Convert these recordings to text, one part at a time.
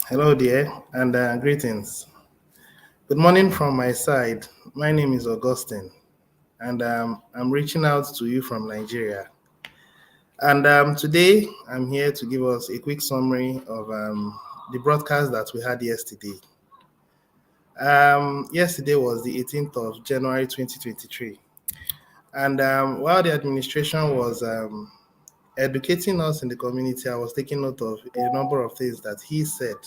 Hello, dear, and greetings. Good morning from my side. My name is Augustine, and I'm reaching out to you from Nigeria. And today, I'm here to give us a quick summary of the broadcast that we had yesterday. Yesterday was the 18th of January 2023, and while the administration was educating us in the community, I was taking note of a number of things that he said,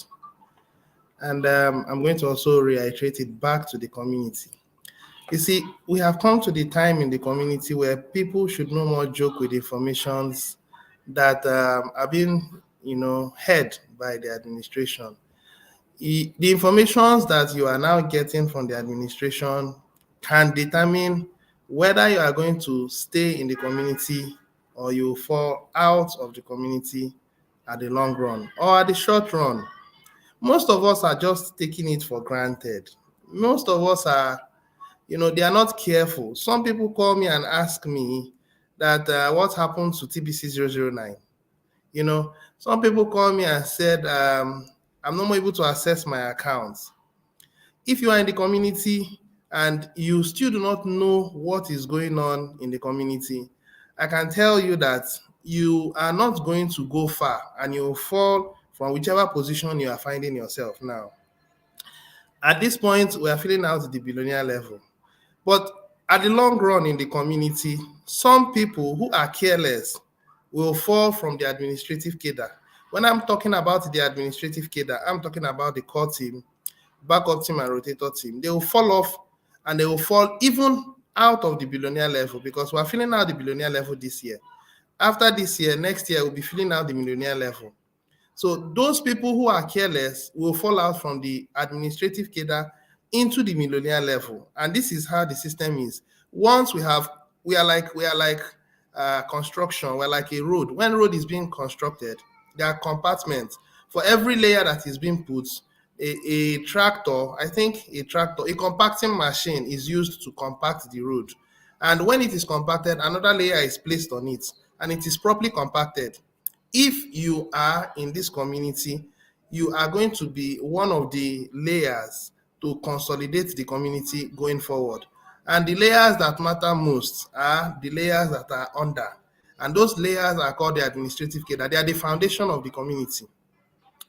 and I'm going to also reiterate it back to the community. You see, we have come to the time in the community where people should no more joke with informations that are being, heard by the administration. The informations that you are now getting from the administration can determine whether you are going to stay in the community or you fall out of the community at the long run or at the short run. Most of us are just taking it for granted. Most of us are, they are not careful. Some people call me and ask me that what happened to TBC 009. Some people call me and said I'm not more able to access my accounts. If you are in the community and you still do not know what is going on in the community, I can tell you that you are not going to go far and you will fall from whichever position you are finding yourself now. At this point, we are filling out the billionaire level. But at the long run in the community, some people who are careless will fall from the administrative cadre. When I'm talking about the administrative cadre, I'm talking about the core team, backup team, and rotator team. They will fall off and they will fall even out of the billionaire level because we're filling out the billionaire level this year. After this year, next year, we'll be filling out the millionaire level. So those people who are careless will fall out from the administrative cadre into the millionaire level. And this is how the system is. Once we are like construction, we're like a road. When road is being constructed, there are compartments. For every layer that is being put, a tractor, a compacting machine is used to compact the road. And when it is compacted, another layer is placed on it, and it is properly compacted. If you are in this community, you are going to be one of the layers to consolidate the community going forward. And the layers that matter most are the layers that are under. And those layers are called the administrative cadre. They are the foundation of the community,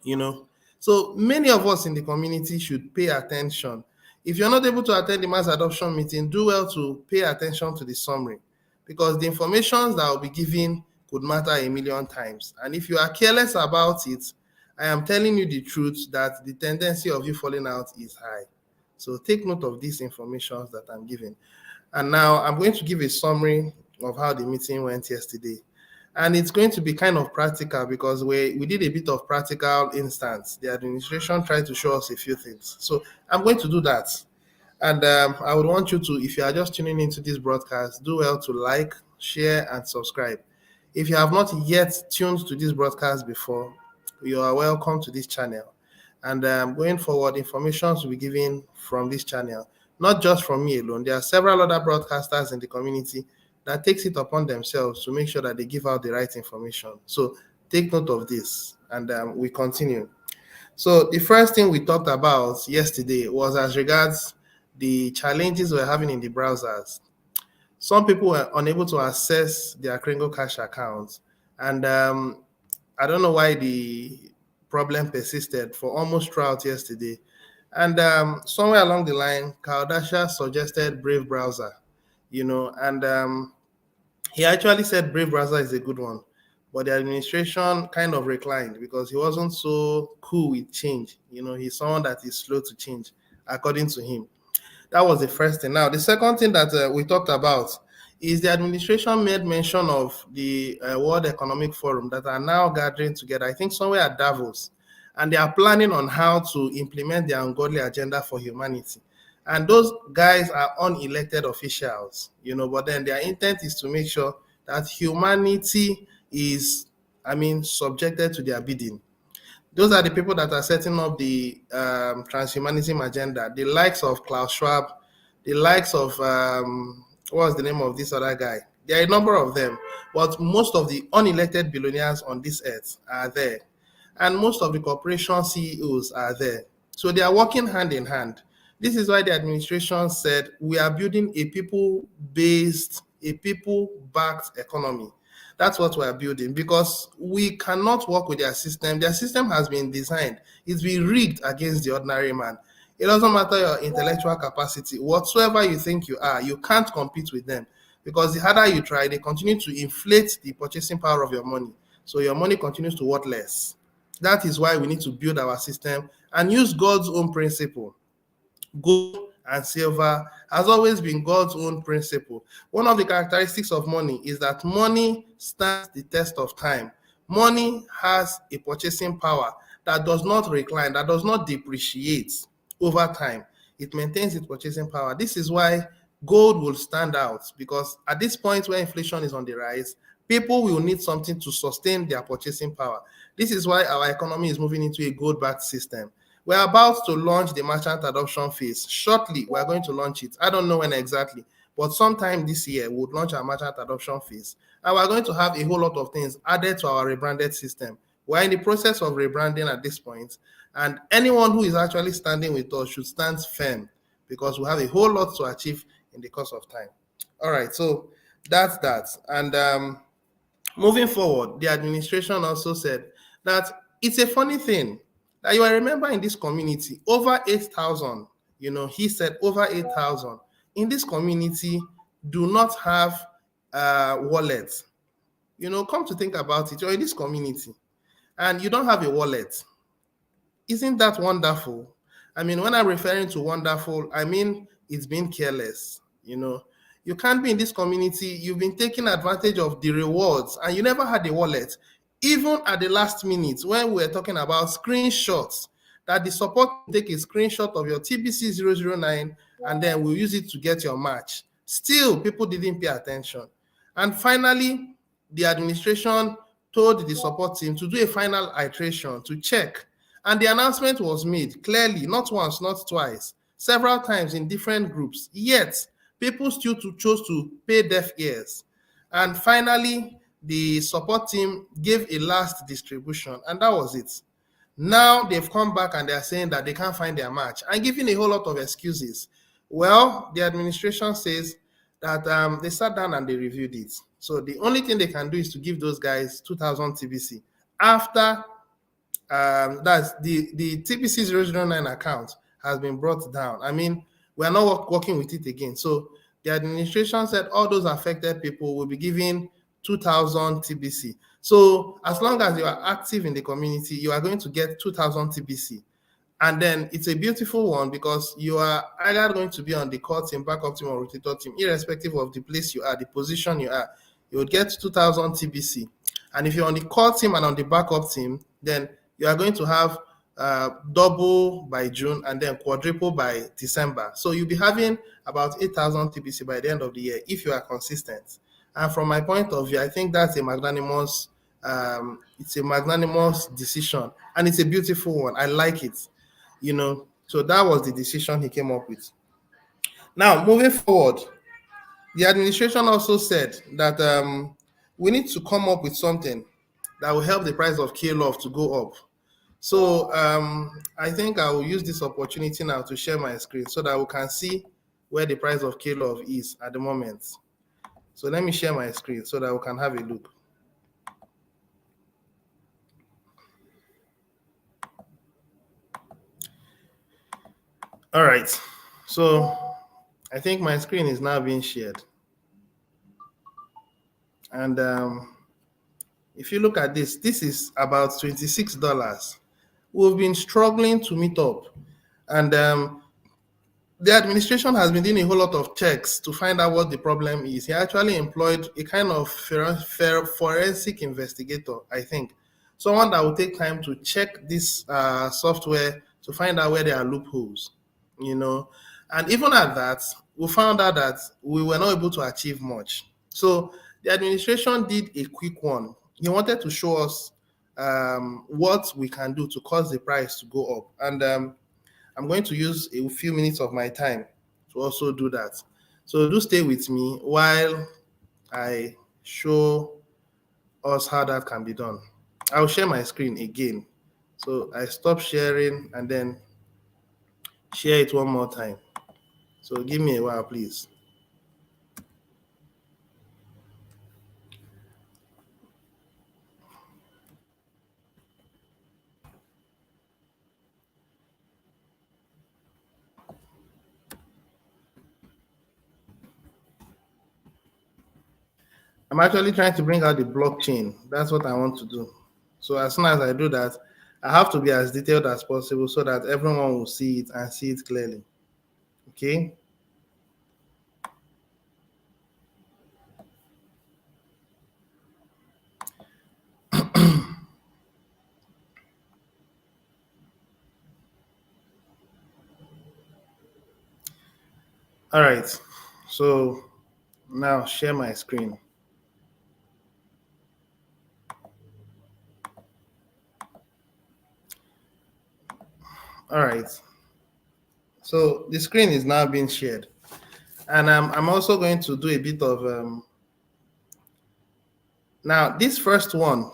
you know. So many of us in the community should pay attention. If you're not able to attend the mass adoption meeting, do well to pay attention to the summary because the information that will be given could matter a million times. And if you are careless about it, I am telling you the truth that the tendency of you falling out is high. So take note of these informations that I'm giving. And now I'm going to give a summary of how the meeting went yesterday. And it's going to be kind of practical because we did a bit of practical instance. The administration tried to show us a few things. So I'm going to do that. And I would want you to, if you are just tuning into this broadcast, do well to like, share, and subscribe. If you have not yet tuned to this broadcast before, you are welcome to this channel. And going forward, information will be given from this channel, not just from me alone. There are several other broadcasters in the community that takes it upon themselves to make sure that they give out the right information. So take note of this, and we continue. So the first thing we talked about yesterday was as regards the challenges we're having in the browsers. Some people were unable to access their Kringle Cash accounts, and I don't know why the problem persisted for almost throughout yesterday. And somewhere along the line, Kardashian suggested Brave Browser, and he actually said Brave Browser is a good one, but the administration kind of reclined because he wasn't so cool with change. He's someone that is slow to change, according to him. That was the first thing. Now, the second thing that we talked about is the administration made mention of the World Economic Forum that are now gathering together, I think somewhere at Davos, and they are planning on how to implement their ungodly agenda for humanity. And those guys are unelected officials, but then their intent is to make sure that humanity is, subjected to their bidding. Those are the people that are setting up the transhumanism agenda, the likes of Klaus Schwab, the likes of, what's the name of this other guy? There are a number of them, but most of the unelected billionaires on this earth are there. and most of the corporation CEOs are there. So they are working hand in hand. This is why the administration said we are building a people-based, a people-backed economy. That's what we are building, because we cannot work with their system. Their system has been designed, it's been rigged against the ordinary man. It doesn't matter your intellectual capacity, whatsoever you think you are, you can't compete with them, because the harder you try, they continue to inflate the purchasing power of your money. So your money continues to worth less. That is why we need to build our system and use God's own principle. Gold and silver has always been God's own principle. One of the characteristics of money is that money stands the test of time. Money has a purchasing power that does not recline, that does not depreciate over time. It maintains its purchasing power. This is why gold will stand out, because at this point where inflation is on the rise, people will need something to sustain their purchasing power. This is why our economy is moving into a gold-backed system. We're about to launch the merchant adoption phase. Shortly, we're going to launch it. I don't know when exactly, but sometime this year, we'll launch our merchant adoption phase. And we're going to have a whole lot of things added to our rebranded system. We're in the process of rebranding at this point, and anyone who is actually standing with us should stand firm, because we have a whole lot to achieve in the course of time. All right, so that's that. And moving forward, the administration also said that it's a funny thing that you remember in this community, over 8,000, he said over 8,000 in this community do not have wallets. Come to think about it, you're in this community and you don't have a wallet. Isn't that wonderful? I mean, when I'm referring to wonderful, I mean it's being careless. You can't be in this community, you've been taking advantage of the rewards and you never had a wallet. Even at the last minute, when we were talking about screenshots, that the support take a screenshot of your TBC 009 and then we'll use it to get your match. Still, people didn't pay attention. And finally, the administration told the support team to do a final iteration to check. And the announcement was made clearly, not once, not twice, several times in different groups. Yet, people still chose to pay deaf ears. And finally, the support team gave a last distribution, and that was it. Now they've come back and they're saying that they can't find their match and giving a whole lot of excuses. Well, the administration says that they sat down and they reviewed it. So the only thing they can do is to give those guys 2,000 TBC. After that's the TBC 009 account has been brought down. I mean, we're not working with it again. So the administration said all those affected people will be given 2,000 TBC. So as long as you are active in the community, you are going to get 2,000 TBC. And then it's a beautiful one, because you are either going to be on the core team, backup team, or rotator team, irrespective of the place you are, the position you are, you would get 2,000 TBC. And if you're on the core team and on the backup team, then you are going to have double by June and then quadruple by December. So you'll be having about 8,000 TBC by the end of the year if you are consistent. And from my point of view, I think that's a magnanimous, it's a magnanimous decision, and it's a beautiful one. I like it, So that was the decision he came up with. Now, moving forward, the administration also said that we need to come up with something that will help the price of K-Love to go up. So I think I will use this opportunity now to share my screen so that we can see where the price of K-Love is at the moment. So let me share my screen so that we can have a look. All right. So I think my screen is now being shared. And if you look at this is about $26. We've been struggling to meet up. And the administration has been doing a whole lot of checks to find out what the problem is. He actually employed a kind of forensic investigator, I think. Someone that will take time to check this software to find out where there are loopholes, And even at that, we found out that we were not able to achieve much. So the administration did a quick one. He wanted to show us what we can do to cause the price to go up. And I'm going to use a few minutes of my time to also do that. So do stay with me while I show us how that can be done. I'll share my screen again So I stop sharing and then share it one more time. So give me a while, please. I'm actually trying to bring out the blockchain. That's what I want to do. So as soon as I do that, I have to be as detailed as possible so that everyone will see it and see it clearly. Okay. All right. So now share my screen. All right. So the screen is now being shared. And I'm also going to do a bit of now this first one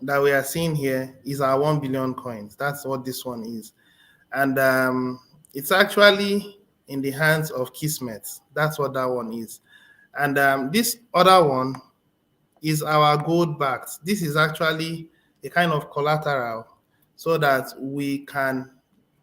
that we are seeing here is our 1 billion coins. That's what this one is. And it's actually in the hands of Kismet. That's what that one is. And this other one is our gold backed. This is actually a kind of collateral so that we can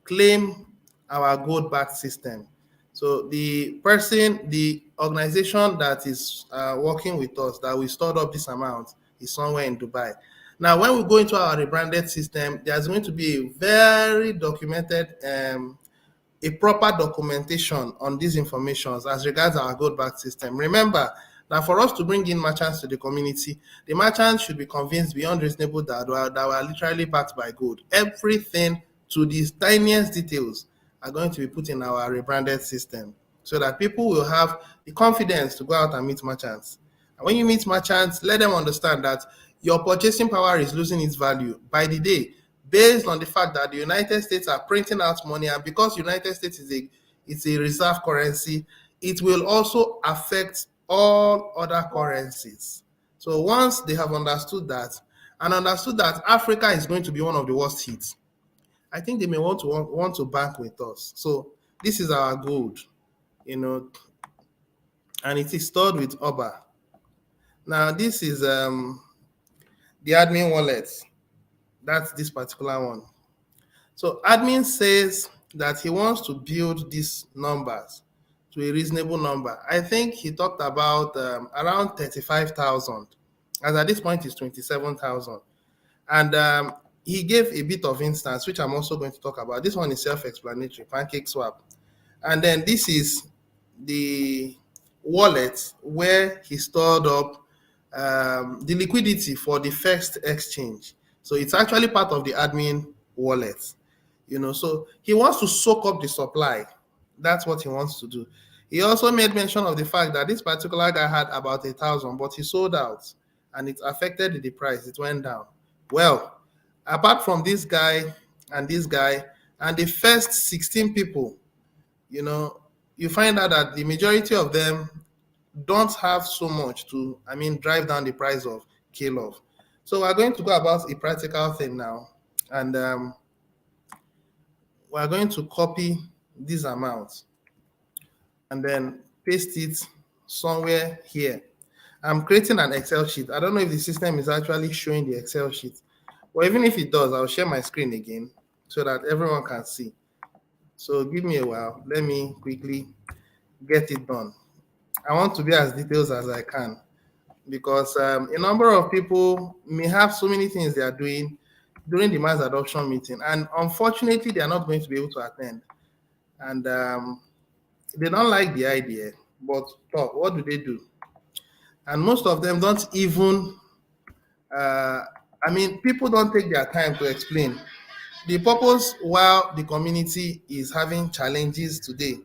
claim our gold backed system. So the organization that is working with us, that we stored up this amount, is somewhere in Dubai. Now, when we go into our rebranded system, there's going to be a very documented, a proper documentation on these informations as regards our gold back system. Remember that for us to bring in merchants to the community, the merchants should be convinced beyond reasonable doubt that we are literally backed by gold. Everything to the tiniest details are going to be put in our rebranded system so that people will have the confidence to go out and meet merchants. And when you meet merchants, let them understand that your purchasing power is losing its value by the day based on the fact that the United States are printing out money, and because United States is a reserve currency, it will also affect all other currencies. So once they have understood that and understood that Africa is going to be one of the worst hits, I think they may want to bank with us. So this is our gold, you know, and it is stored with Oba. Now this is the admin wallet. That's this particular one. So admin says that he wants to build these numbers to a reasonable number. I think he talked about around 35,000, as at this point is 27,000. And he gave a bit of instance, which I'm also going to talk about. This one is self-explanatory, Pancake Swap. And then this is the wallet where he stored up the liquidity for the first exchange. So it's actually part of the admin wallet, So he wants to soak up the supply. That's what he wants to do. He also made mention of the fact that this particular guy had about 1,000, but he sold out and it affected the price. It went down. Well, apart from this guy and this guy and the first 16 people, you find out that the majority of them don't have so much to, drive down the price of KLove. So we're going to go about a practical thing now, and we're going to copy this amount and then paste it somewhere here. I'm creating an Excel sheet. I don't know if the system is actually showing the Excel sheet, but even if it does, I'll share my screen again so that everyone can see. So give me a while. Let me quickly get it done. I want to be as detailed as I can because a number of people may have so many things they are doing during the mass adoption meeting, and unfortunately, they are not going to be able to attend. And they don't like the idea, but what do? And most of them don't even, people don't take their time to explain. The purpose while the community is having challenges today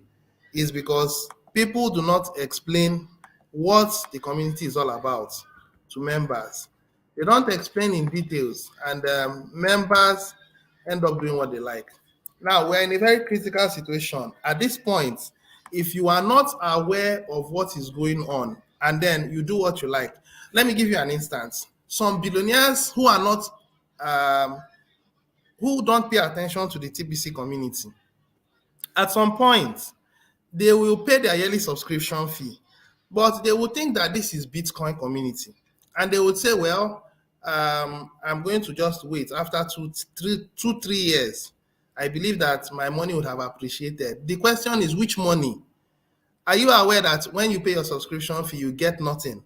is because people do not explain what the community is all about to members. They don't explain in details, and members end up doing what they like. Now, we're in a very critical situation. At this point, if you are not aware of what is going on and then you do what you like, let me give you an instance. Some billionaires who are not who don't pay attention to the TBC community, at some point, they will pay their yearly subscription fee, but they will think that this is Bitcoin community. And they would say, well, I'm going to just wait after 3 years. I believe that my money would have appreciated. The question is, which money? Are you aware that when you pay your subscription fee, you get nothing?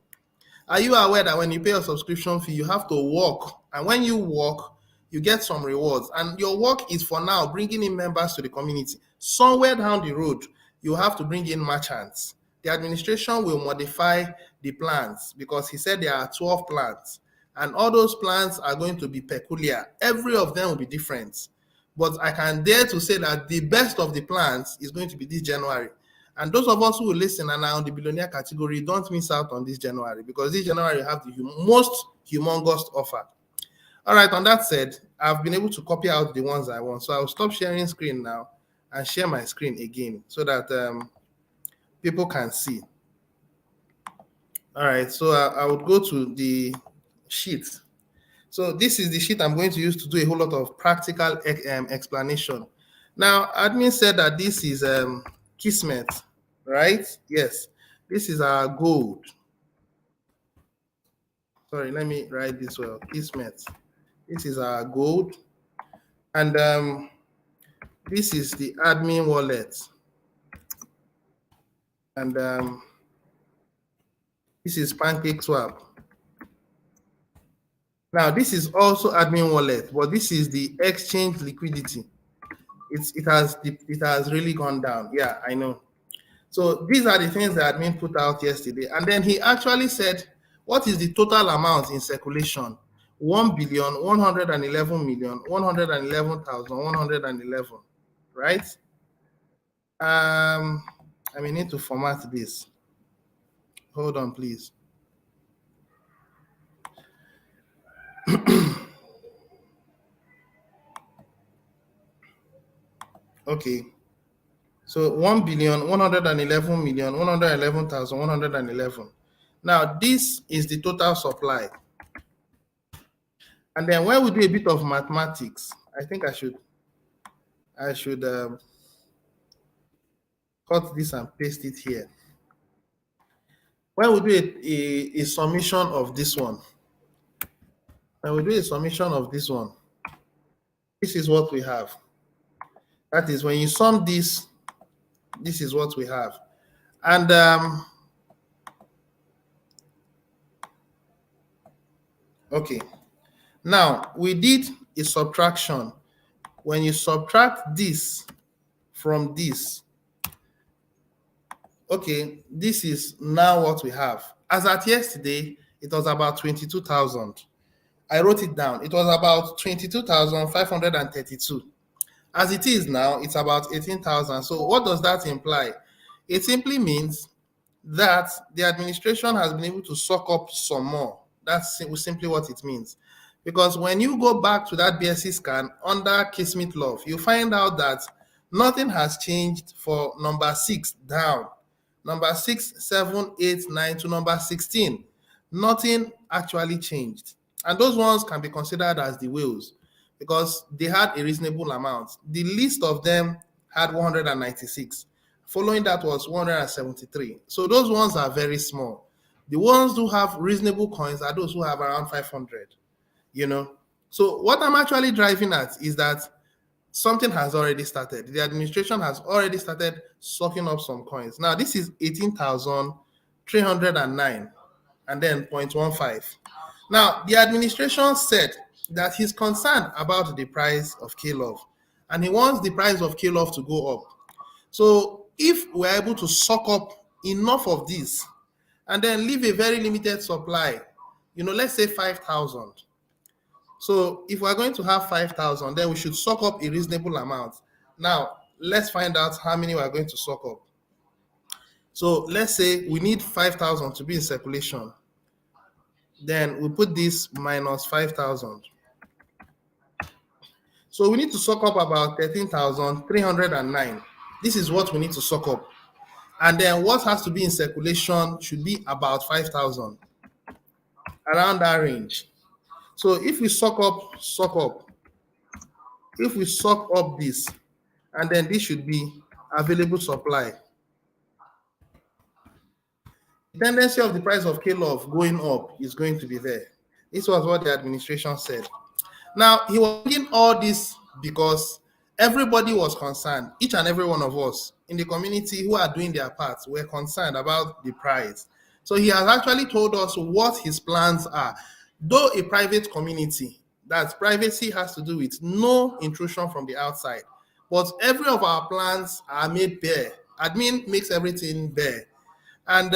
Are you aware that when you pay your subscription fee, you have to work? And when you work, you get some rewards. And your work is for now bringing in members to the community. Somewhere down the road, you have to bring in merchants. The administration will modify the plans because he said there are 12 plans. And all those plans are going to be peculiar. Every of them will be different. But I can dare to say that the best of the plans is going to be this January. And those of us who will listen and are on the billionaire category, don't miss out on this January, because this January you have the most humongous offer. All right, on that said, I've been able to copy out the ones I want. So I'll stop sharing screen now and share my screen again so that people can see. All right, so I would go to the sheet. So this is the sheet I'm going to use to do a whole lot of practical explanation. Now, admin said that this is Kismet, right? Yes, this is our gold. Sorry, let me write this well. Kismet. This is our gold. And this is the admin wallet. And this is PancakeSwap. Now, this is also admin wallet, but this is the exchange liquidity. It has really gone down. Yeah, I know. So these are the things that admin put out yesterday. And then he actually said, what is the total amount in circulation? 1,111,111,111, right? I may need to format this. Hold on, please. Okay. So 1,111,111,111. Now, this is the total supply. And then when we do a bit of mathematics, I think I should cut this and paste it here. When we do a summation of this one, this is what we have. That is, when you sum this is what we have. And okay, now we did a subtraction. When you subtract this from this, okay, this is now what we have. As at yesterday, it was about 22,000. I wrote it down. It was about 22,532. As it is now, it's about 18,000. So what does that imply? It simply means that the administration has been able to suck up some more. That's simply what it means. Because when you go back to that BSC scan under Kismet Love, you find out that nothing has changed for number 6 down. Number 6, 7, 8, 9 to number 16. Nothing actually changed. And those ones can be considered as the whales, because they had a reasonable amount. The least of them had 196. Following that was 173. So those ones are very small. The ones who have reasonable coins are those who have around 500, you know. So what I'm actually driving at is that something has already started. The administration has already started sucking up some coins. Now, this is 18,309 and then 0.15. Now, the administration said that he's concerned about the price of K-Love, and he wants the price of K-Love to go up. So if we're able to suck up enough of this and then leave a very limited supply, you know, let's say 5,000. So if we're going to have 5,000, then we should suck up a reasonable amount. Now, let's find out how many we're going to suck up. So let's say we need 5,000 to be in circulation. Then we put this minus 5,000. So we need to suck up about 13,309. This is what we need to suck up. And then what has to be in circulation should be about 5,000, around that range. So if we suck up, if we suck up this, and then this should be available supply, the tendency of the price of K-Love going up is going to be there. This was what the administration said. Now, he was doing all this because everybody was concerned. Each and every one of us in the community who are doing their parts were concerned about the price. So he has actually told us what his plans are. Though a private community, that privacy has to do with no intrusion from the outside. But every of our plans are made bare. Admin makes everything bare. And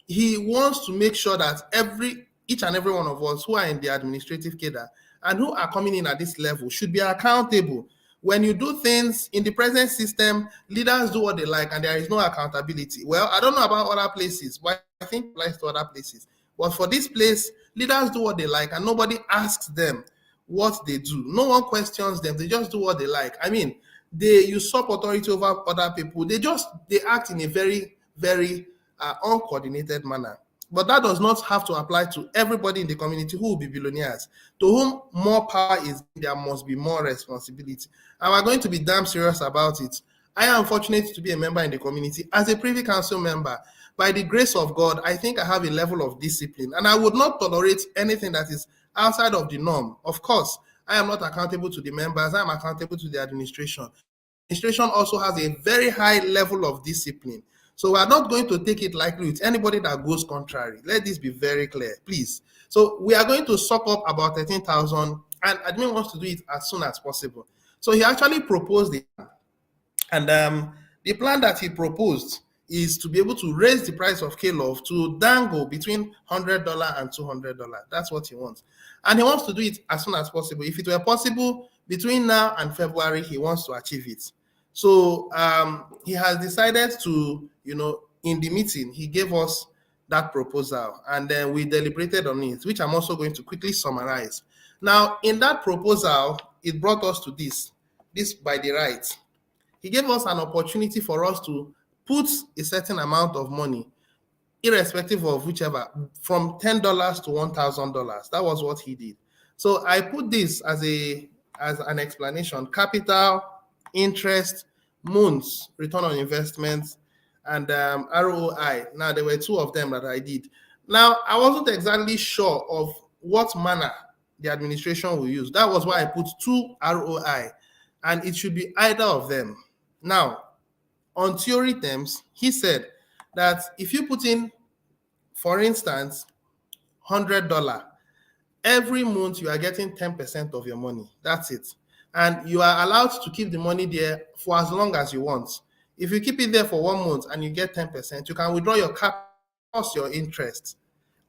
he wants to make sure that each and every one of us who are in the administrative cadre and who are coming in at this level should be accountable. When you do things in the present system, leaders do what they like and there is no accountability. Well, I don't know about other places, but I think it applies to other places. But for this place, leaders do what they like and nobody asks them what they do. No one questions them. They just do what they like. I mean, they usurp authority over other people. They act in a very, very uncoordinated manner. But that does not have to apply to everybody in the community who will be billionaires. To whom more power is, there must be more responsibility. And we're going to be damn serious about it. I am fortunate to be a member in the community. As a Privy Council member, by the grace of God, I think I have a level of discipline. And I would not tolerate anything that is outside of the norm. Of course, I am not accountable to the members. I am accountable to the administration. The administration also has a very high level of discipline. So we are not going to take it lightly with anybody that goes contrary. Let this be very clear, please. So we are going to suck up about 13,000, and admin wants to do it as soon as possible. So he actually proposed it, and the plan that he proposed is to be able to raise the price of K-Love to dangle between $100 and $200. That's what he wants, and he wants to do it as soon as possible. If it were possible between now and February, he wants to achieve it. So he has decided to, in the meeting, he gave us that proposal and then we deliberated on it, which I'm also going to quickly summarize. Now, in that proposal, it brought us to this by the right. He gave us an opportunity for us to put a certain amount of money, irrespective of whichever, from $10 to $1,000. That was what he did. So I put this as an explanation: capital, interest, months, return on investments, and ROI. Now, there were two of them that I did. Now, I wasn't exactly sure of what manner the administration will use. That was why I put 2 ROI, and it should be either of them. Now, on theory terms, he said that if you put in, for instance, $100, every month you are getting 10% of your money. That's it. And you are allowed to keep the money there for as long as you want. If you keep it there for 1 month and you get 10%, you can withdraw your capital plus your interest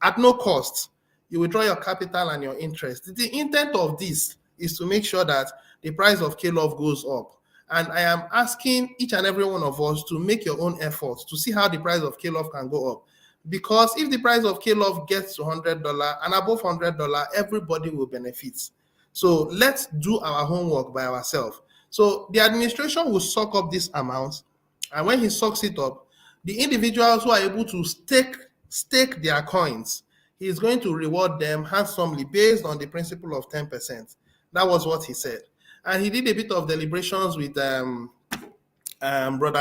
at no cost. You withdraw your capital and your interest. The intent of this is to make sure that the price of K-Love goes up. And I am asking each and every one of us to make your own efforts to see how the price of K-Love can go up. Because if the price of K-Love gets to $100 and above $100, everybody will benefit. So let's do our homework by ourselves. So the administration will suck up this amount, and when he sucks it up, the individuals who are able to stake their coins, he is going to reward them handsomely based on the principle of 10%. That was what he said. And he did a bit of deliberations with Brother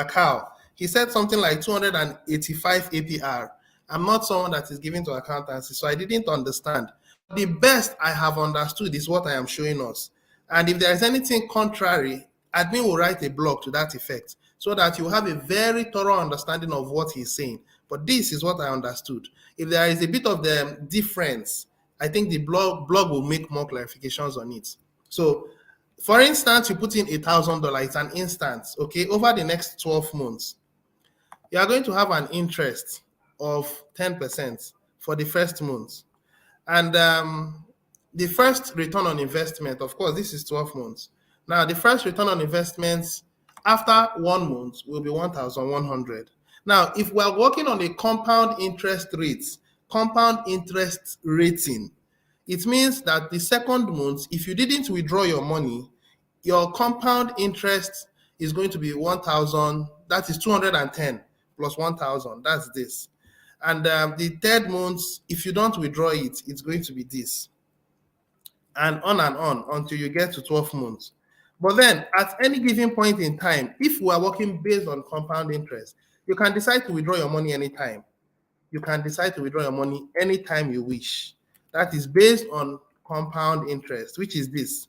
Carl. He said something like 285 APR. I'm not someone that is given to accountancy, so I didn't understand. The best I have understood is what I am showing us. And if there is anything contrary, admin will write a blog to that effect so that you have a very thorough understanding of what he's saying. But this is what I understood. If there is a bit of the difference, I think the blog will make more clarifications on it. So, for instance, you put in $1,000, it's an instance, okay? Over the next 12 months, you are going to have an interest of 10% for the first month. And the first return on investment, of course, this is 12 months. Now, the first return on investments after 1 month will be 1,100. Now, if we are working on a compound interest rating, it means that the second month, if you didn't withdraw your money, your compound interest is going to be 1,000. That is 210 plus 1,000. That's this. And the third month, if you don't withdraw it, it's going to be this. And on until you get to 12 months. But then at any given point in time, if we are working based on compound interest, you can decide to withdraw your money anytime. You can decide to withdraw your money anytime you wish. That is based on compound interest, which is this.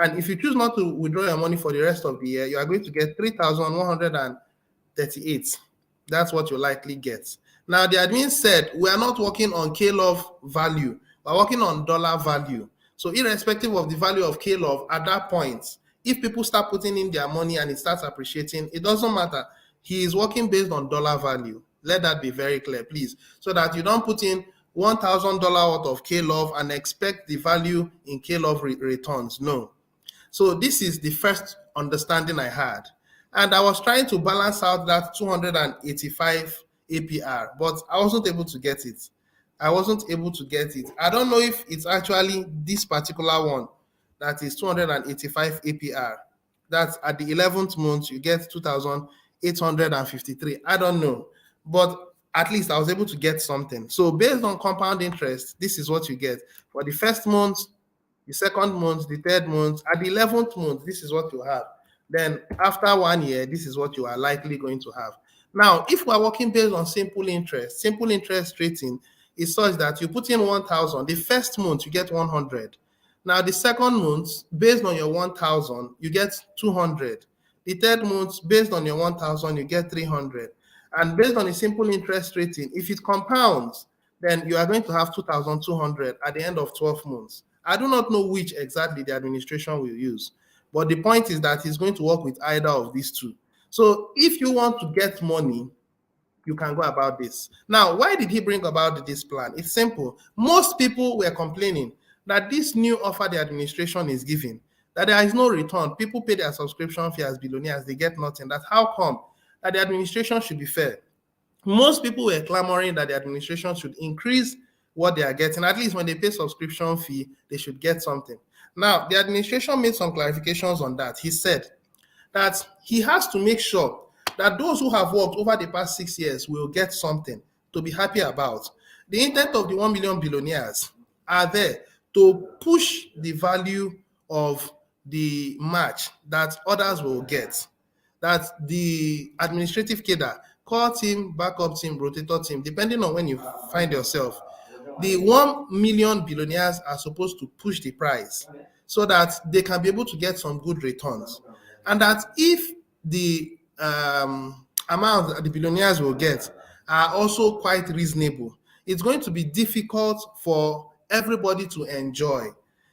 And if you choose not to withdraw your money for the rest of the year, you are going to get 3,138. That's what you likely get. Now, the admin said we are not working on K-Love value, we're working on dollar value. So, irrespective of the value of K-Love at that point, if people start putting in their money and it starts appreciating, it doesn't matter. He is working based on dollar value. Let that be very clear, please, so that you don't put in $1,000 worth of K-Love and expect the value in K-Love returns. No. So this is the first understanding I had. And I was trying to balance out that 285 APR, but I wasn't able to get it. I don't know if it's actually this particular one that is 285 APR. That's at the 11th month, you get 2,853. I don't know. But at least I was able to get something. So based on compound interest, this is what you get. For the first month, the second month, the third month, at the 11th month, this is what you have. Then after 1 year, this is what you are likely going to have. Now, if we are working based on simple interest rating is such that you put in 1,000, the first month you get 100. Now, the second month, based on your 1,000, you get 200. The third month, based on your 1,000, you get 300. And based on a simple interest rating, if it compounds, then you are going to have 2,200 at the end of 12 months. I do not know which exactly the administration will use, but the point is that he's going to work with either of these two. So if you want to get money, you can go about this. Now, why did he bring about this plan? It's simple. Most people were complaining that this new offer the administration is giving, that there is no return. People pay their subscription fee as billionaires, they get nothing. That how come? That the administration should be fair. Most people were clamoring that the administration should increase what they are getting. At least when they pay subscription fee, they should get something. Now, the administration made some clarifications on that. He said that he has to make sure that those who have worked over the past 6 years will get something to be happy about. The intent of the 1 million billionaires are there to push the value of the match that others will get, that the administrative cadre, core team, backup team, rotator team, depending on when you find yourself, the 1 million billionaires are supposed to push the price so that they can be able to get some good returns. And that if the amount that the billionaires will get are also quite reasonable, it's going to be difficult for everybody to enjoy.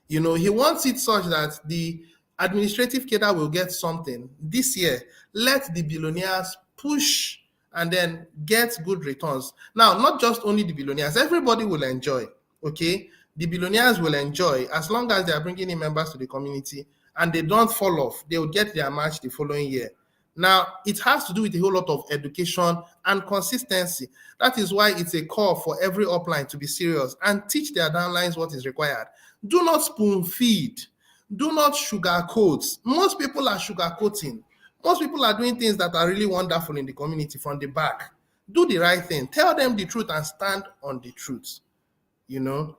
You know, he wants it such that the administrative cadre will get something this year. Let the billionaires push and then get good returns. Now, not just only the billionaires, everybody will enjoy, okay? The billionaires will enjoy as long as they are bringing in members to the community and they don't fall off. They will get their match the following year. Now, it has to do with a whole lot of education and consistency. That is why it's a call for every upline to be serious and teach their downlines what is required. Do not spoon feed. Do not sugarcoat. Most people are sugarcoating. Most people are doing things that are really wonderful in the community from the back. Do the right thing. Tell them the truth and stand on the truth. You know?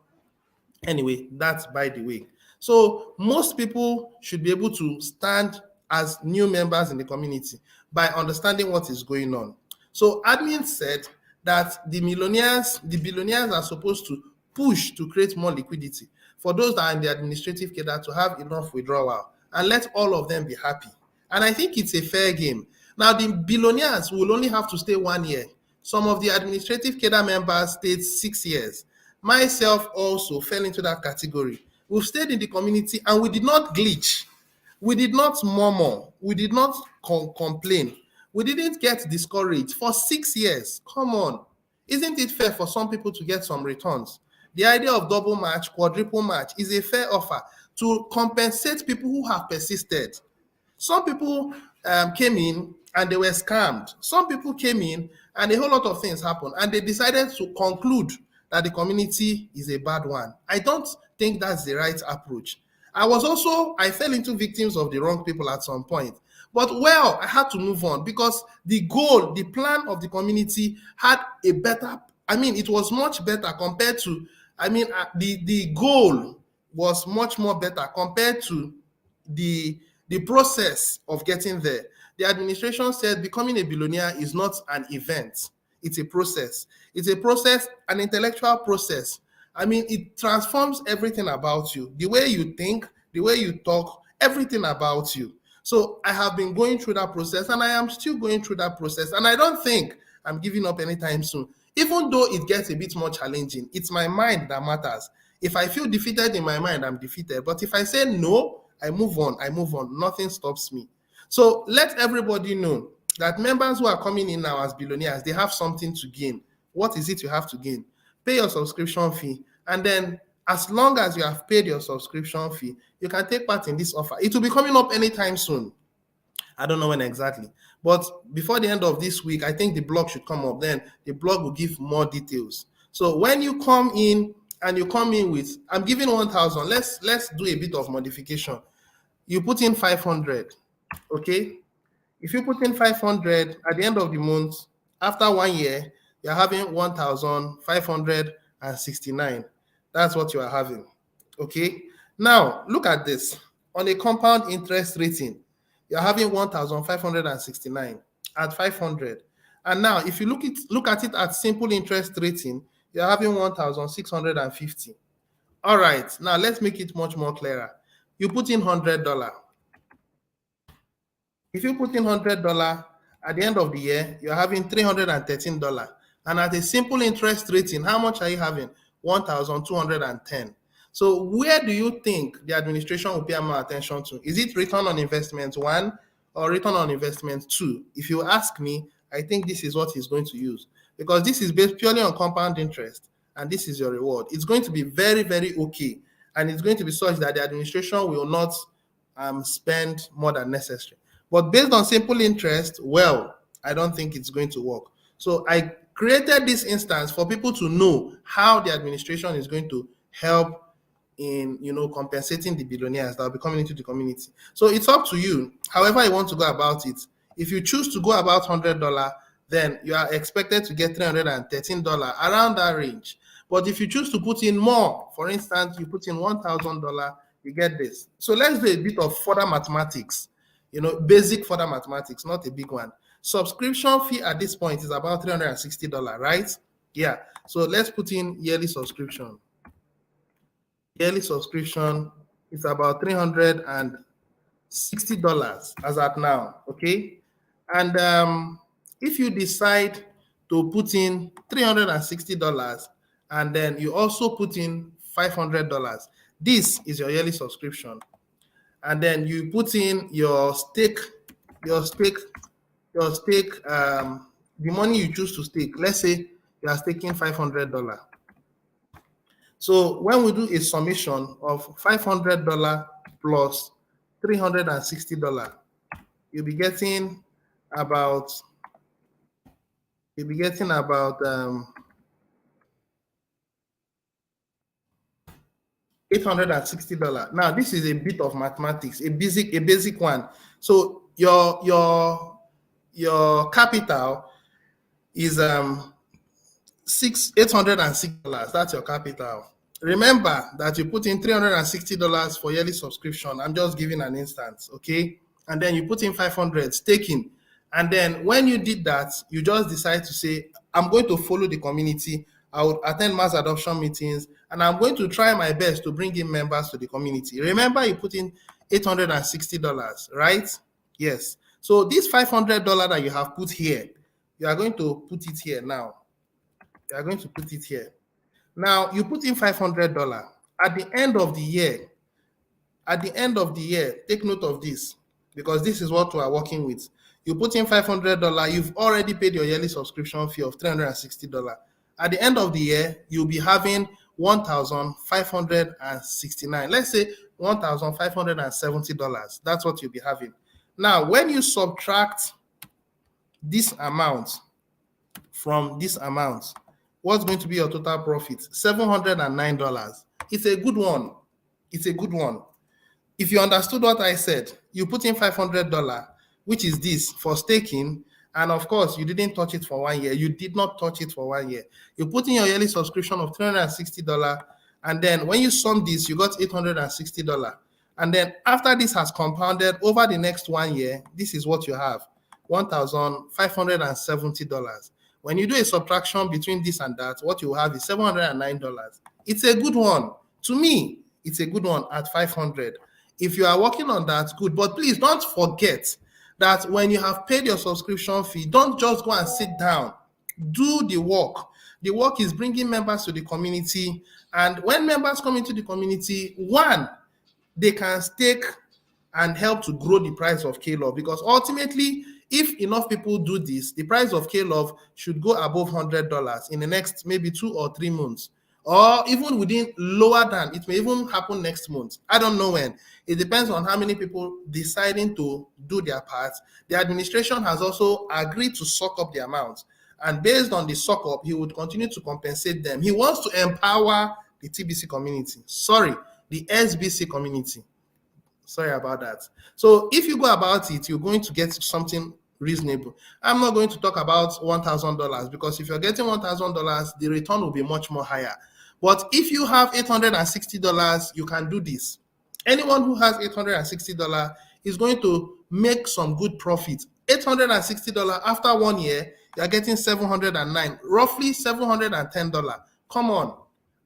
Anyway, that's by the way. So most people should be able to stand as new members in the community by understanding what is going on. So admin said that the billionaires are supposed to push to create more liquidity for those that are in the administrative cadre to have enough withdrawal and let all of them be happy. And I think it's a fair game. Now, the billionaires will only have to stay 1 year. Some of the administrative cadre members stayed 6 years. Myself also fell into that category. We've stayed in the community and we did not glitch. We did not murmur. We did not complain. We didn't get discouraged for 6 years. Come on. Isn't it fair for some people to get some returns? The idea of double match, quadruple match is a fair offer to compensate people who have persisted. Some people came in and they were scammed. Some people came in and a whole lot of things happened and they decided to conclude that the community is a bad one. I don't think that's the right approach. I fell into victims of the wrong people at some point. But well, I had to move on because the goal, the plan of the community had a better, it was much better compared to, the goal was much more better compared to the the process of getting there. The administration said becoming a billionaire is not an event, it's a process. It's a process, an intellectual process. I mean, it transforms everything about you, the way you think, the way you talk, everything about you. So I have been going through that process and I am still going through that process. And I don't think I'm giving up anytime soon. Even though it gets a bit more challenging, it's my mind that matters. If I feel defeated in my mind, I'm defeated. But if I say no, I move on, nothing stops me. So let everybody know that members who are coming in now as billionaires, they have something to gain. What is it you have to gain? Pay your subscription fee. And then as long as you have paid your subscription fee, you can take part in this offer. It will be coming up anytime soon. I don't know when exactly. But before the end of this week, I think the blog should come up. Then the blog will give more details. So when you come in and you come in with, I'm giving 1,000. Let's do a bit of modification. You put in 500, okay? If you put in 500 at the end of the month, after 1 year, you're having 1,569. That's what you are having, okay? Now, look at this. On a compound interest rating, you're having 1,569 at 500. And now, if you look at it at simple interest rating, you're having 1,650. All right, now let's make it much more clearer. You put in $100. If you put in $100 at the end of the year, you're having $313. And at a simple interest rating, how much are you having? 1,210. So where do you think the administration will pay more attention to? Is it return on investment 1 or return on investment 2? If you ask me, I think this is what he's going to use, because this is based purely on compound interest and this is your reward. It's going to be very, very okay. And it's going to be such that the administration will not spend more than necessary. But based on simple interest, well, I don't think it's going to work. So I created this instance for people to know how the administration is going to help in compensating the billionaires that will be coming into the community. So it's up to you, however you want to go about it. If you choose to go about $100, then you are expected to get $313, around that range. But if you choose to put in more, for instance, you put in $1,000, you get this. So let's do a bit of further mathematics, basic further mathematics, not a big one. Subscription fee at this point is about $360, right? Yeah. So let's put in yearly subscription. Yearly subscription is about $360 as at now, okay? And if you decide to put in $360 and then you also put in $500, this is your yearly subscription. And then you put in your stake, the money you choose to stake. Let's say you are staking $500. So when we do a summation of $500 plus $360, you'll be getting about $860. Now this is a bit of mathematics, a basic one. So your capital is $806. That's your capital. Remember that you put in $360 for yearly subscription. I'm just giving an instance, okay? And then you put in 500 staking. And then when you did that, you just decide to say, I'm going to follow the community. I would attend mass adoption meetings, and I'm going to try my best to bring in members to the community. Remember, you put in $860, right? Yes. So this $500 that you have put here, you are going to put it here now. You are going to put it here. Now, you put in $500. At the end of the year, take note of this, because this is what we are working with. You put in $500, you've already paid your yearly subscription fee of $360. At the end of the year, you'll be having 1,569. Let's say $1,570. That's what you'll be having. Now, when you subtract this amount from this amount, what's going to be your total profit? $709. It's a good one. It's a good one. If you understood what I said, you put in $500, which is this for staking, and of course, you didn't touch it for 1 year. You did not touch it for 1 year. You put in your yearly subscription of $360, and then when you sum this, you got $860. And then after this has compounded over the next 1 year, this is what you have, $1,570. When you do a subtraction between this and that, what you have is $709. It's a good one. To me, it's a good one at 500. If you are working on that, good. But please don't forget that when you have paid your subscription fee, don't just go and sit down. Do the work. The work is bringing members to the community. And when members come into the community, one, they can stake and help to grow the price of K-Love, because ultimately, if enough people do this, the price of K-Love should go above $100 in the next maybe 2 or 3 months, or even within lower than, it may even happen next month. I don't know when. It depends on how many people deciding to do their part. The administration has also agreed to suck up the amount, and based on the suck up, he would continue to compensate them. He wants to empower the TBC community. Sorry, the SBC community. Sorry about that. So if you go about it, you're going to get something reasonable. I'm not going to talk about $1,000, because if you're getting $1,000, the return will be much more higher. But if you have $860, you can do this. Anyone who has $860 is going to make some good profit. $860 after 1 year, you're getting 709, roughly $710. Come on,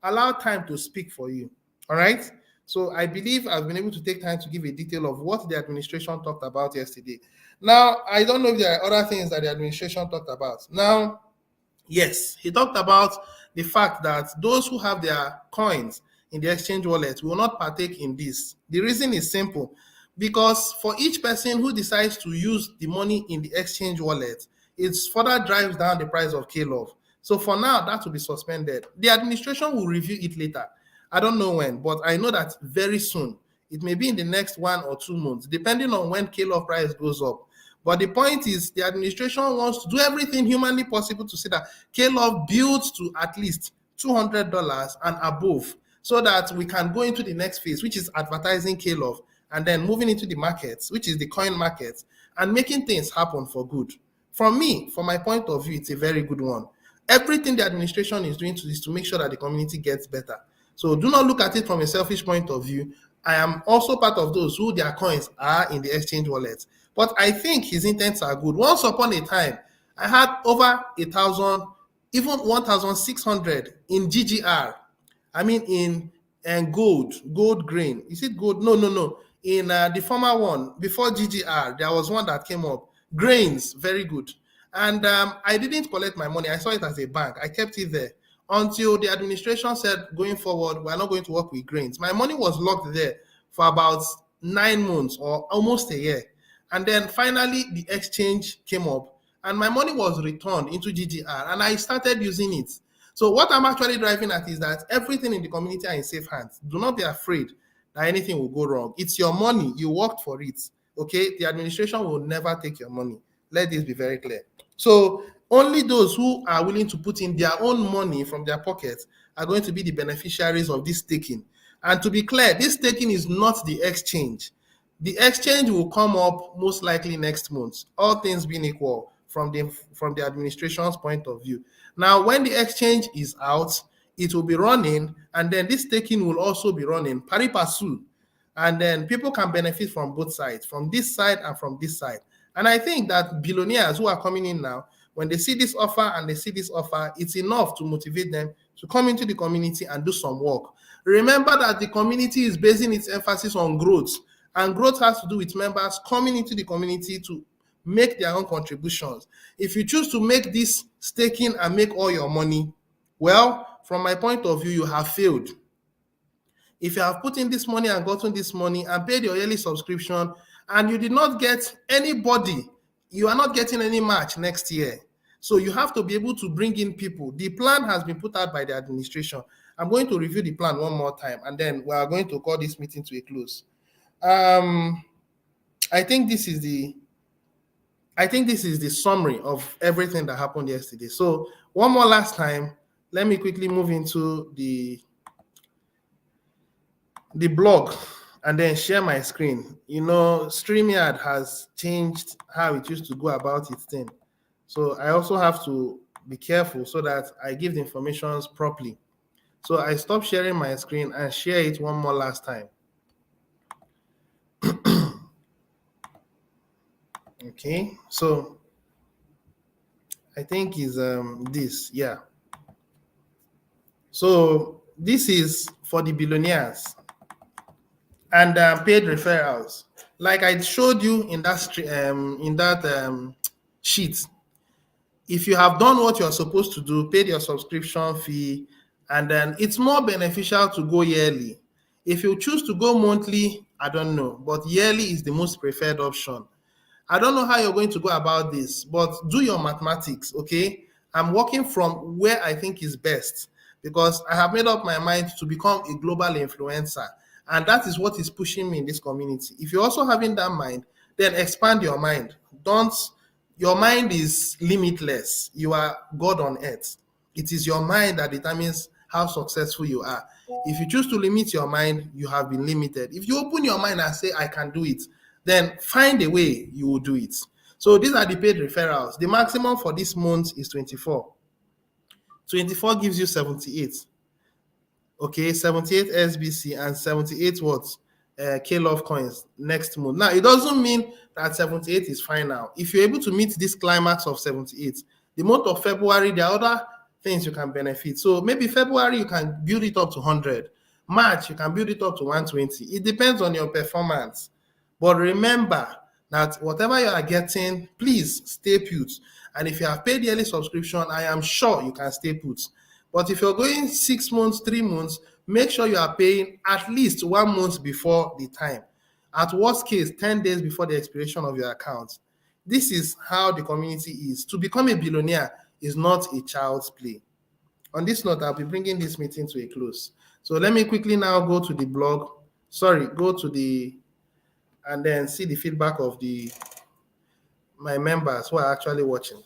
allow time to speak for you. All right. So I believe I've been able to take time to give a detail of what the administration talked about yesterday. Now, I don't know if there are other things that the administration talked about. Now, yes, he talked about the fact that those who have their coins in the exchange wallet will not partake in this. The reason is simple, because for each person who decides to use the money in the exchange wallet, it further drives down the price of K-Love. So for now, that will be suspended. The administration will review it later. I don't know when, but I know that very soon. It may be in the next 1 or 2 months, depending on when K-Love price goes up. But the point is, the administration wants to do everything humanly possible to see that K-Love builds to at least $200 and above, so that we can go into the next phase, which is advertising K-Love, and then moving into the markets, which is the coin market, and making things happen for good. From me, from my point of view, it's a very good one. Everything the administration is doing is to make sure that the community gets better. So do not look at it from a selfish point of view. I am also part of those who their coins are in the exchange wallet. But I think his intents are good. Once upon a time, I had over 1,000, even 1,600 in GGR. I mean, in gold grain. Is it gold? No. In the former one, before GGR, there was one that came up. Grains, very good. And I didn't collect my money. I saw it as a bank. I kept it there until the administration said, going forward, we're not going to work with grains. My money was locked there for about 9 months or almost a year. And then finally, the exchange came up and my money was returned into GGR and I started using it. So what I'm actually driving at is that everything in the community are in safe hands. Do not be afraid that anything will go wrong. It's your money. You worked for it. Okay? The administration will never take your money. Let this be very clear. So only those who are willing to put in their own money from their pockets are going to be the beneficiaries of this staking. And to be clear, this staking is not the exchange. The exchange will come up most likely next month, all things being equal from the administration's point of view. Now, when the exchange is out, it will be running, and then this staking will also be running pari passu. And then people can benefit from both sides, from this side and from this side. And I think that billionaires who are coming in now, when they see this offer and they see this offer, it's enough to motivate them to come into the community and do some work. Remember that the community is basing its emphasis on growth, and growth has to do with members coming into the community to make their own contributions. If you choose to make this staking and make all your money, well, from my point of view, you have failed. If you have put in this money and gotten this money and paid your yearly subscription and you did not get anybody, you are not getting any match next year. So you have to be able to bring in people. The plan has been put out by the administration. I'm going to review the plan one more time, and then we are going to call this meeting to a close. I think this is the summary of everything that happened yesterday. So one more last time, let me quickly move into the blog and then share my screen. You know, StreamYard has changed how it used to go about its thing. So I also have to be careful so that I give the information properly. So I stop sharing my screen and share it one more last time. Okay, so I think is this, yeah. So this is for the billionaires and paid referrals. Like I showed you in that sheet, if you have done what you're supposed to do, paid your subscription fee, and then it's more beneficial to go yearly. If you choose to go monthly, I don't know, but yearly is the most preferred option. I don't know how you're going to go about this, but do your mathematics, okay? I'm working from where I think is best because I have made up my mind to become a global influencer. And that is what is pushing me in this community. If you're also having that mind, then expand your mind. Don't, your mind is limitless. You are God on earth. It is your mind that determines how successful you are. If you choose to limit your mind, you have been limited. If you open your mind and say, I can do it, then find a way you will do it. So these are the paid referrals. The maximum for this month is 24. 24 gives you 78. Okay, 78 SBC and 78 what? K-Love coins next month. Now, it doesn't mean that 78 is fine now. If you're able to meet this climax of 78, the month of February, there are other things you can benefit. So maybe February, you can build it up to 100. March, you can build it up to 120. It depends on your performance. But remember that whatever you are getting, please stay put. And if you have paid yearly subscription, I am sure you can stay put. But if you're going 6 months, 3 months, make sure you are paying at least 1 month before the time. At worst case, 10 days before the expiration of your account. This is how the community is. To become a billionaire is not a child's play. On this note, I'll be bringing this meeting to a close. So let me quickly now go to the blog. Sorry, go to the, and then see the feedback of my members who are actually watching.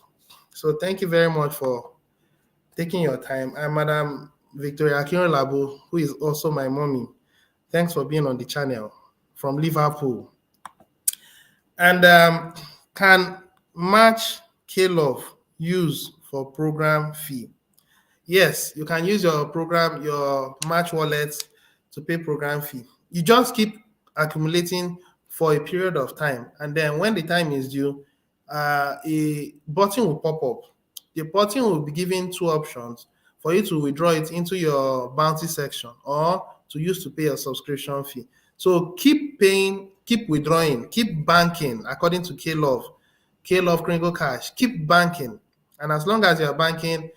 So thank you very much for taking your time. I'm Madam Victoria Akinrolabo, who is also my mommy. Thanks for being on the channel from Liverpool. And can match K-Love use for program fee? Yes, you can use your program, your Match wallet to pay program fee. You just keep accumulating for a period of time, and then when the time is due, a button will pop up. The button will be given 2 options for you to withdraw it into your bounty section or to use to pay your subscription fee. So keep paying, keep withdrawing, keep banking according to K-Love Kringle Cash. Keep banking, and as long as you're banking,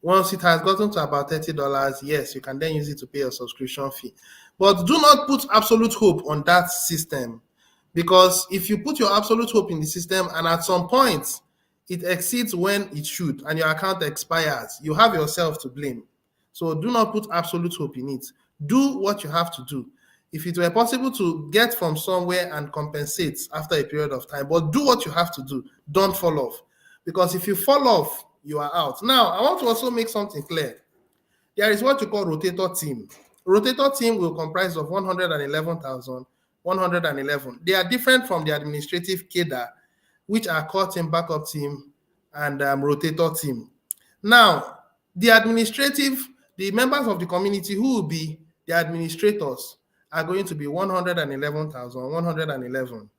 once it has gotten to about $30, yes, you can then use it to pay your subscription fee. But do not put absolute hope on that system, because if you put your absolute hope in the system and at some point it exceeds when it should and your account expires, you have yourself to blame. So do not put absolute hope in it. Do what you have to do. If it were possible to get from somewhere and compensate after a period of time, but do what you have to do. Don't fall off. Because if you fall off, you are out. Now, I want to also make something clear. There is what you call rotator team. Rotator team will comprise of 111,111. They are different from the administrative cadre, which are core team, backup team, and rotator team. Now, the members of the community who will be the administrators are going to be 111,111.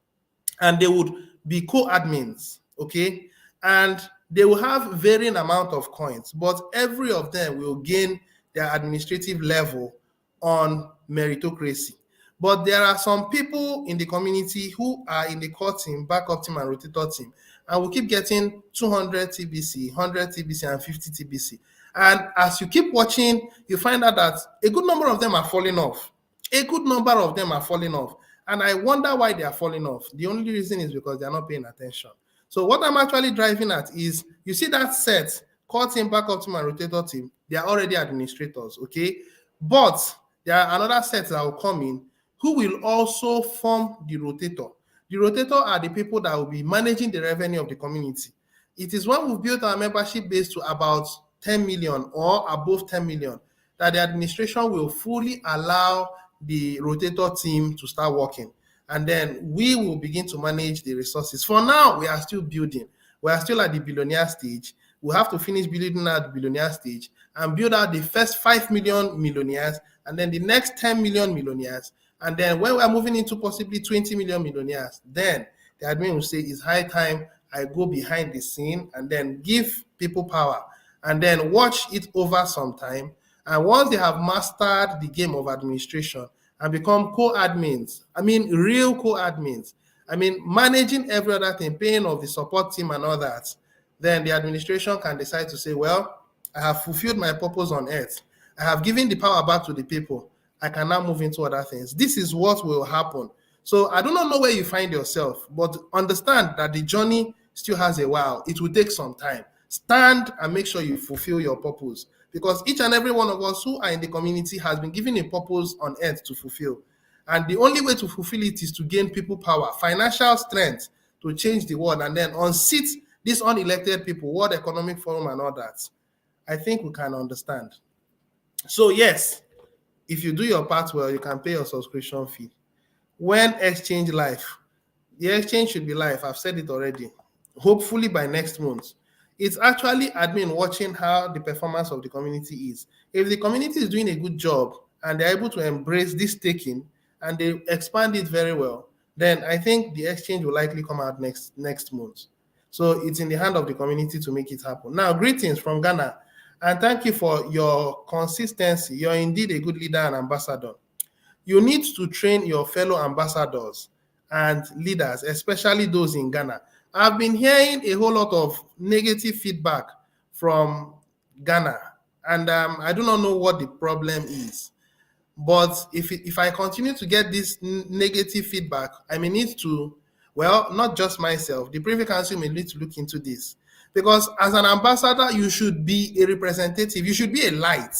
And they would be co-admins, okay? And they will have varying amount of coins, but every of them will gain their administrative level on meritocracy. But there are some people in the community who are in the core team, backup team, and rotator team, and will keep getting 200 TBC, 100 TBC, and 50 TBC. And as you keep watching, you find out that a good number of them are falling off. A good number of them are falling off. And I wonder why they are falling off. The only reason is because they are not paying attention. So what I'm actually driving at is, you see that set, core team, backup team, and rotator team, they are already administrators, okay? But there are another set that will come in who will also form the rotator. The rotator are the people that will be managing the revenue of the community. It is when we've built our membership base to about 10 million or above 10 million that the administration will fully allow the rotator team to start working. And then we will begin to manage the resources. For now, we are still building. We are still at the billionaire stage. We have to finish building at the billionaire stage and build out the first 5 million millionaires and then the next 10 million millionaires. And then when we are moving into possibly 20 million millionaires, then the admin will say it's high time I go behind the scene and then give people power and then watch it over some time. And once they have mastered the game of administration and become co-admins, I mean, real co-admins, I mean, managing every other thing, paying of the support team and all that, then the administration can decide to say, well, I have fulfilled my purpose on earth. I have given the power back to the people. I can now move into other things. This is what will happen. So I do not know where you find yourself, but understand that the journey still has a while. It will take some time. Stand and make sure you fulfill your purpose, because each and every one of us who are in the community has been given a purpose on earth to fulfill. And the only way to fulfill it is to gain people power, financial strength to change the world, and then unseat these unelected people, World Economic Forum and all that. I think we can understand. So yes, if you do your part well, you can pay your subscription fee. When exchange live, the exchange should be live. I've said it already. Hopefully by next month. It's actually admin watching how the performance of the community is. If the community is doing a good job and they're able to embrace this taking and they expand it very well, then I think the exchange will likely come out next month. So it's in the hand of the community to make it happen. Now, greetings from Ghana, and thank you for your consistency. You're indeed a good leader and ambassador. You need to train your fellow ambassadors and leaders, especially those in Ghana. I've been hearing a whole lot of negative feedback from Ghana, and I do not know what the problem is. But if I continue to get this negative feedback, I may need to, well, not just myself, the Privy Council may need to look into this. Because as an ambassador, you should be a representative, you should be a light.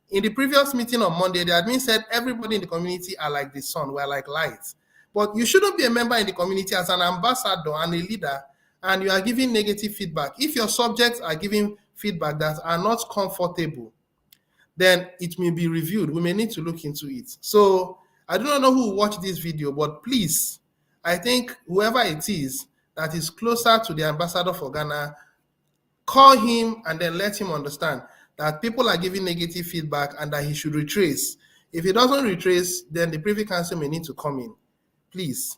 In the previous meeting on Monday, the admin said everybody in the community are like the sun, we're like lights. But you shouldn't be a member in the community as an ambassador and a leader, and you are giving negative feedback. If your subjects are giving feedback that are not comfortable, then it may be reviewed. We may need to look into it. So I do not know who will watch this video, but please, I think whoever it is that is closer to the ambassador for Ghana, call him and then let him understand that people are giving negative feedback and that he should retrace. If he doesn't retrace, then the Privy Council may need to come in. Please.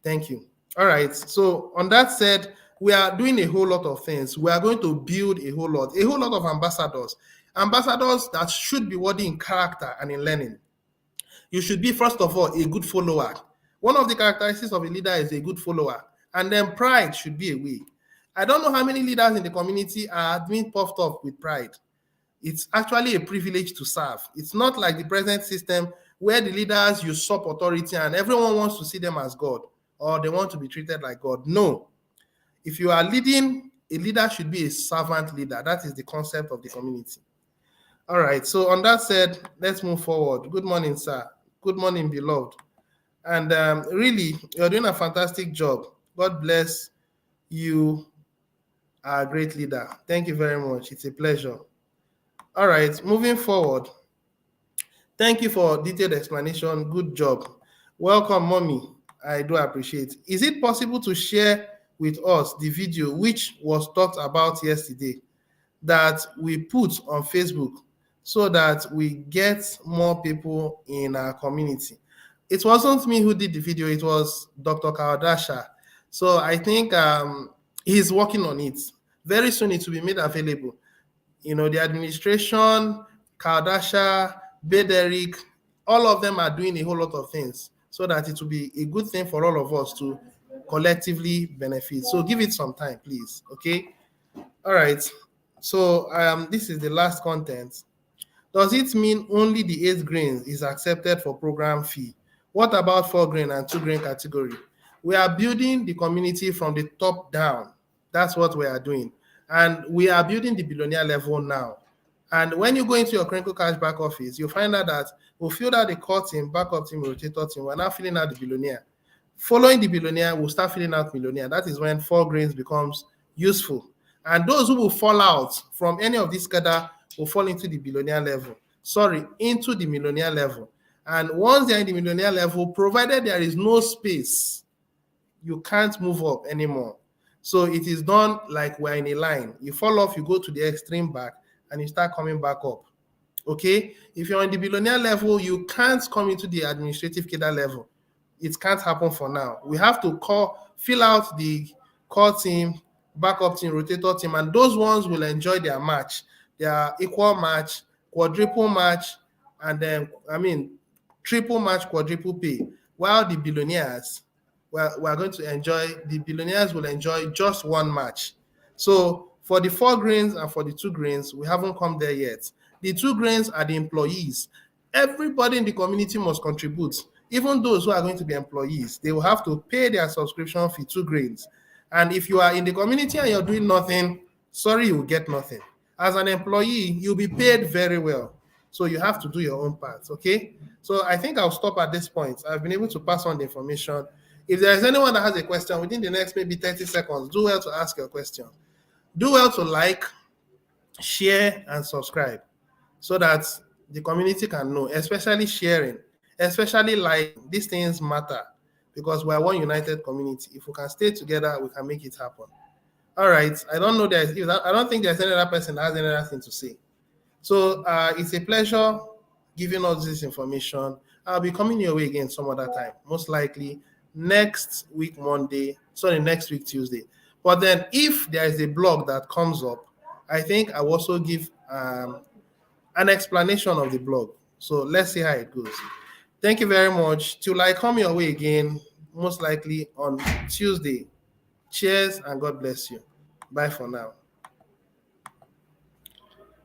Thank you. All right. So on that said, we are doing a whole lot of things. We are going to build a whole lot of ambassadors that should be worthy in character and in learning. You should be, first of all, a good follower. One of the characteristics of a leader is a good follower, and then pride should be a way. I don't know how many leaders in the community are being puffed up with pride. It's actually a privilege to serve. It's not like the present system where the leaders usurp authority and everyone wants to see them as God, or they want to be treated like God. No. If you are leading, a leader should be a servant leader. That is the concept of the community. All right. So on that said, let's move forward. Good morning, sir. Good morning, beloved. And really, you're doing a fantastic job. God bless you. Are a great leader. Thank you very much. It's a pleasure. All right, moving forward. Thank you for detailed explanation. Good job. Welcome, mommy. I do appreciate. Is it possible to share with us the video which was talked about yesterday that we put on Facebook so that we get more people in our community? It wasn't me who did the video. It was Dr. Kawadasha. So I think he's working on it. Very soon it will be made available. You know, the administration, Kardasha, Bederick, all of them are doing a whole lot of things so that it will be a good thing for all of us to collectively benefit. So give it some time, please. Okay. All right. So this is the last content. Does it mean only the 8 grains is accepted for program fee? What about 4 grain and 2 grain category? We are building the community from the top down. That's what we are doing. And we are building the billionaire level now. And when you go into your Crinkle Cash back office, you'll find out that we'll fill out the core team, backup team, rotator team. We're now filling out the billionaire. Following the billionaire, we'll start filling out millionaire. That is when 4 grains becomes useful. And those who will fall out from any of these cadre will fall into the billionaire level. Sorry, into the millionaire level. And once they're in the millionaire level, provided there is no space, you can't move up anymore. So it is done like we're in a line. You fall off, you go to the extreme back, and you start coming back up. Okay? If you're on the billionaire level, you can't come into the administrative cadre level. It can't happen for now. We have to fill out the core team, backup team, rotator team, and those ones will enjoy their match, their equal match, quadruple match, and then, triple match, quadruple pay. While the billionaires, we're going to enjoy, the billionaires will enjoy just one match. So for the 4 greens and for the 2 greens, we haven't come there yet. The 2 greens are the employees. Everybody in the community must contribute. Even those who are going to be employees, they will have to pay their subscription fee, 2 greens. And if you are in the community and you're doing nothing, sorry, you will get nothing. As an employee, you'll be paid very well. So you have to do your own part, okay? So I think I'll stop at this point. I've been able to pass on the information. If there is anyone that has a question within the next maybe 30 seconds, do well to ask your question. Do well to like, share, and subscribe so that the community can know, especially sharing, especially like these things matter because we're one united community. If we can stay together, we can make it happen. All right. I don't know I don't think there's any other person that has any other thing to say. So it's a pleasure giving us this information. I'll be coming your way again some other time, most likely next week next week Tuesday. But then if there is a blog that comes up, I think I will also give an explanation of the blog. So let's see how it goes. Thank you very much. Till I come your way again, most likely on Tuesday. Cheers and God bless you. Bye for now.